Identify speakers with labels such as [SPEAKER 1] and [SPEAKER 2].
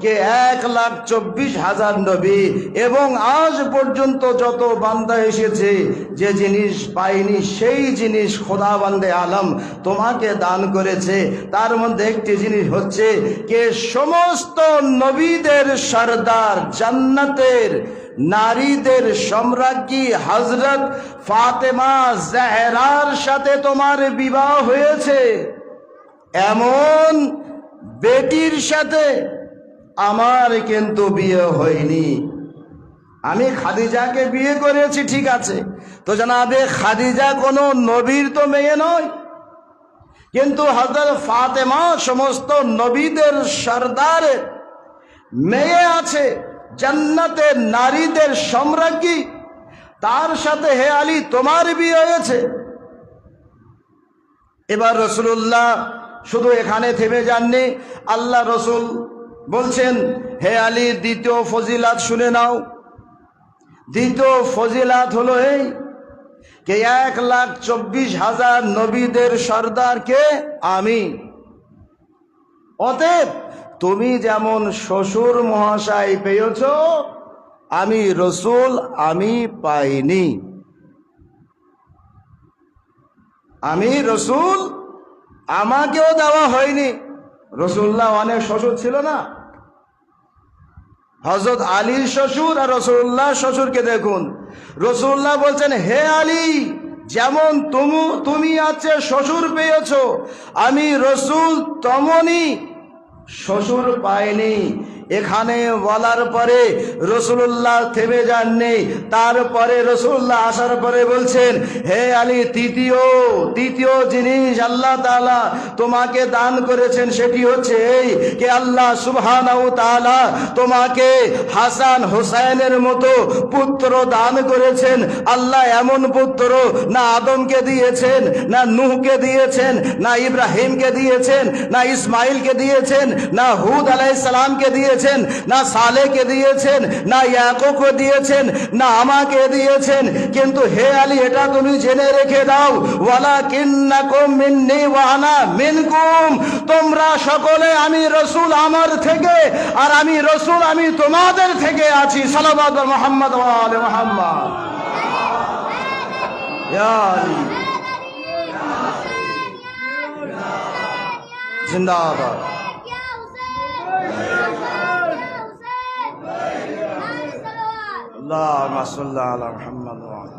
[SPEAKER 1] কে 1,24,000 নবী এবং আজ পর্যন্ত যত বান্দা এসেছে যে জিনিস পাইনি সেই জিনিস খোদা বান্দে আলম তোমাকে দান করেছে। তার মধ্যে একটি জিনিস হচ্ছে কে সমস্ত নবীদের সরদার জান্নাতের নারীদের সম্রাজ্ঞী হযরত ফাতেমা জাহরার সাথে তোমার বিবাহ হয়েছে, এমন বেটির সাথে আমার কিন্তু বিয়ে হয়নি। আমি খাদিজাকে বিয়ে করেছি ঠিক আছে, তো জানাবে খাদিজা কোনো নবীর তো মেয়ে নয়, কিন্তু হযরত ফাতেমা সমস্ত নবীদের সরদারের মেয়ে আছে, জান্নাতের নারীদের সম্রাজ্ঞী, তার সাথে হে আলী তোমার বিয়ে হয়েছে। এবার রাসূলুল্লাহ শুধু এখানে থেমে যাননি, আল্লাহ রসুল বলছেন হে আলী দ্বিতীয় ফজিলাত শুনে নাও। দ্বিতীয় ফজিলাত হলো এই কে 1,24,000 নবীদের সর্দারকে আমি। অতএব তুমি যেমন শ্বশুর মহাশয় পেয়েছ, আমি রসুল আমি পাইনি। আমি রসুল আমাকেও দেওয়া হয়নি। রসুল্লাহ অনেক শ্বশুর ছিল না, হযরত আলীর শ্বশুর আর রসুল্লাহ শ্বশুরকে দেখুন। রসুল্লাহ বলছেন হে আলী যেমন তুমি আছে শ্বশুর পেয়েছ, আমি রসুল তেমনি শ্বশুর পাইনি। এখানে বলার পরে রসুল্লাহ থেমে যাননি, তারপরে রসুল্লাহ আসার পরে বলছেন হে আলী তৃতীয় জিনিস আল্লাহ তাআলা তোমাকে দান করেছেন সেটি হচ্ছে এই যে আল্লাহ সুবহানাহু তাআলা তোমাকে হাসান হোসেনের মতো পুত্র দান করেছেন। আল্লাহ এমন পুত্র না আদমকে দিয়েছেন, না নূহকে দিয়েছেন, না ইব্রাহিমকে দিয়েছেন, না ইসমাইলকে দিয়েছেন, না হুদ আলাইহিস সালামকে দিয়েছেন, না সালেহকে দিয়েছেন, না ইয়াকুবকে দিয়েছেন, না আমাকে দিয়েছেন। কিন্তু হে আলী এটা তুমি জেনে রেখে দাও, ওয়ালাকিন্নাকুম মিন্নি ওয়া আনা মিনকুম, তোমরা সকলে আমি রাসূল আমার থেকে আর আমি রাসূল আমি তোমাদের থেকে আছি। সাল্লাল্লাহু আলা মুহাম্মদ ওয়া আলি মুহাম্মদ। ইয়া আলী জিন্দাবাদ। اللهم صل على محمد وعلى